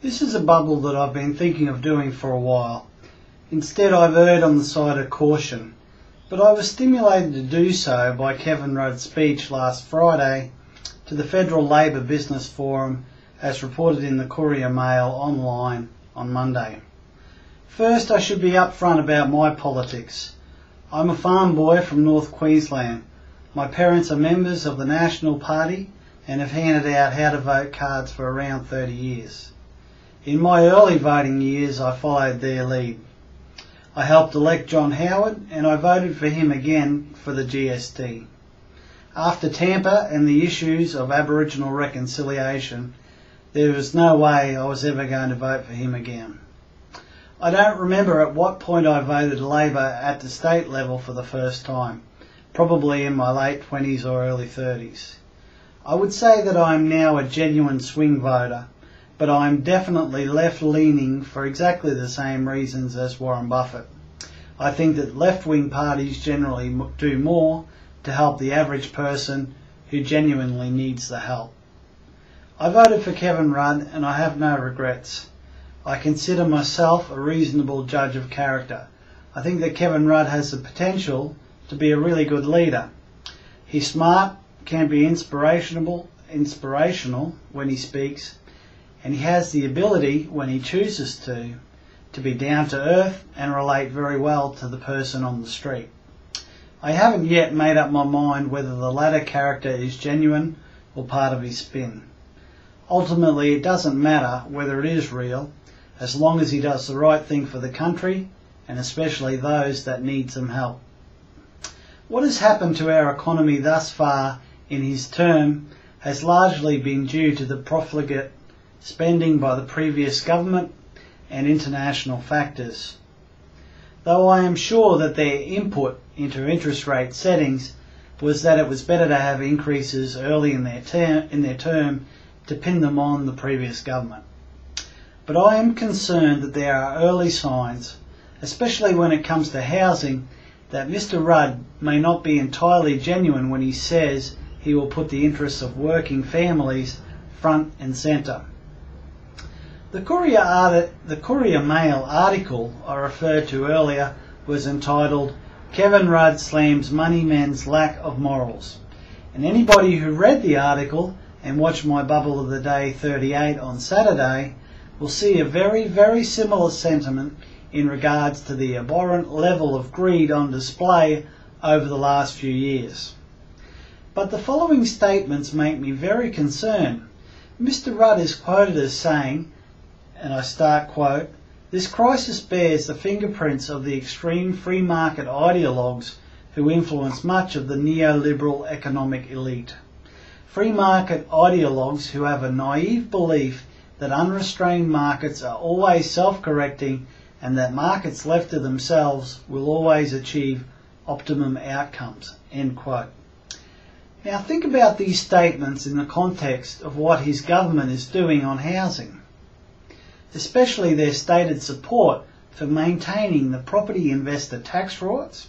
This is a bubble that I've been thinking of doing for a while. Instead, I've erred on the side of caution, but I was stimulated to do so by Kevin Rudd's speech last Friday to the Federal Labor Business Forum, as reported in the Courier Mail online on Monday. First, I should be upfront about my politics. I'm a farm boy from North Queensland. My parents are members of the National Party and have handed out how to vote cards for around 30 years. In my early voting years, I followed their lead. I helped elect John Howard and I voted for him again for the GST. After Tampa and the issues of Aboriginal reconciliation, there was no way I was ever going to vote for him again. I don't remember at what point I voted Labor at the state level for the first time, probably in my late 20s or early 30s. I would say that I am now a genuine swing voter, but I am definitely left-leaning for exactly the same reasons as Warren Buffett. I think that left-wing parties generally do more to help the average person who genuinely needs the help. I voted for Kevin Rudd and I have no regrets. I consider myself a reasonable judge of character. I think that Kevin Rudd has the potential to be a really good leader. He's smart, can be inspirational when he speaks, and he has the ability, when he chooses to be down to earth and relate very well to the person on the street. I haven't yet made up my mind whether the latter character is genuine or part of his spin. Ultimately, it doesn't matter whether it is real, as long as he does the right thing for the country, and especially those that need some help. What has happened to our economy thus far in his term has largely been due to the profligate spending by the previous government and international factors. Though I am sure that their input into interest rate settings was that it was better to have increases early in their term to pin them on the previous government. But I am concerned that there are early signs, especially when it comes to housing, that Mr Rudd may not be entirely genuine when he says he will put the interests of working families front and centre. The Courier Mail article I referred to earlier was entitled "Kevin Rudd Slams Money Men's Lack of Morals," and anybody who read the article and watched my Bubble of the Day 38 on Saturday will see a very, very similar sentiment in regards to the abhorrent level of greed on display over the last few years. But the following statements make me very concerned. Mr Rudd is quoted as saying, and I start quote, "This crisis bears the fingerprints of the extreme free market ideologues who influence much of the neoliberal economic elite. Free market ideologues who have a naive belief that unrestrained markets are always self-correcting and that markets left to themselves will always achieve optimum outcomes." End quote. Now think about these statements in the context of what his government is doing on housing, especially their stated support for maintaining the property investor tax rights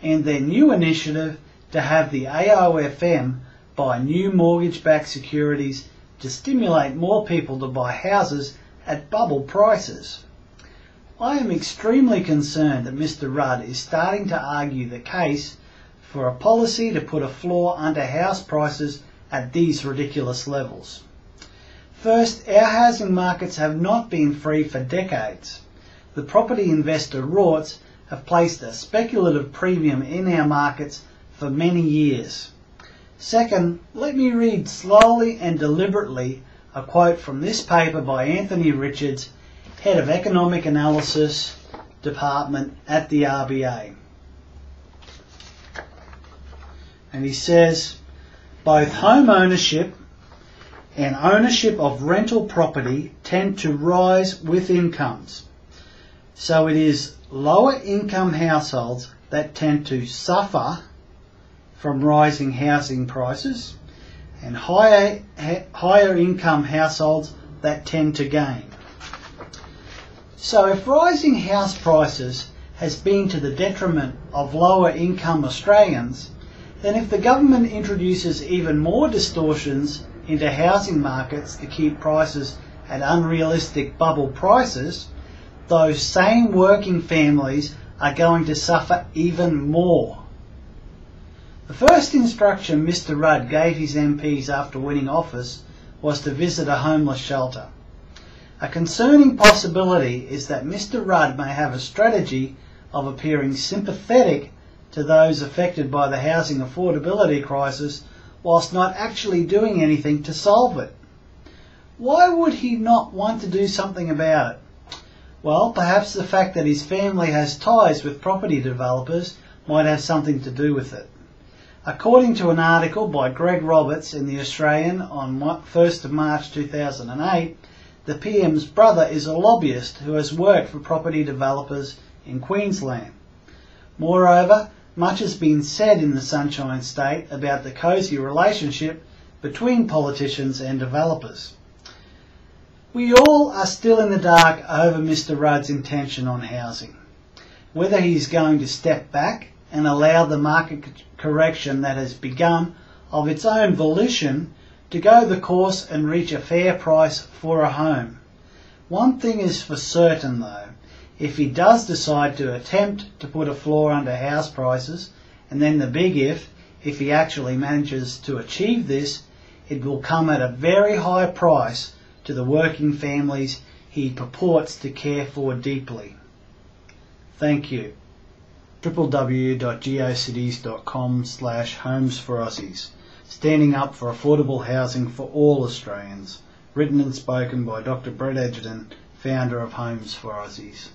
and their new initiative to have the AOFM buy new mortgage-backed securities to stimulate more people to buy houses at bubble prices. I am extremely concerned that Mr Rudd is starting to argue the case for a policy to put a floor under house prices at these ridiculous levels. First, our housing markets have not been free for decades. The property investor rorts have placed a speculative premium in our markets for many years. Second, let me read slowly and deliberately a quote from this paper by Anthony Richards, Head of Economic Analysis Department at the RBA. And he says, "Both home ownership and ownership of rental property tend to rise with incomes. So it is lower income households that tend to suffer from rising housing prices and higher income households that tend to gain." So if rising house prices has been to the detriment of lower income Australians, then if the government introduces even more distortions into housing markets to keep prices at unrealistic bubble prices, those same working families are going to suffer even more. The first instruction Mr Rudd gave his MPs after winning office was to visit a homeless shelter. A concerning possibility is that Mr Rudd may have a strategy of appearing sympathetic to those affected by the housing affordability crisis whilst not actually doing anything to solve it. Why would he not want to do something about it? Well, perhaps the fact that his family has ties with property developers might have something to do with it. According to an article by Greg Roberts in The Australian on 1st of March 2008, the PM's brother is a lobbyist who has worked for property developers in Queensland. Moreover, much has been said in the Sunshine State about the cosy relationship between politicians and developers. We all are still in the dark over Mr Rudd's intention on housing. Whether he is going to step back and allow the market correction that has begun of its own volition to go the course and reach a fair price for a home. One thing is for certain though, if he does decide to attempt to put a floor under house prices, and then the big if he actually manages to achieve this, it will come at a very high price to the working families he purports to care for deeply. Thank you. www.geocities.com/homesforaussies. Standing up for affordable housing for all Australians. Written and spoken by Dr. Brett Edgerton, founder of Homes for Aussies.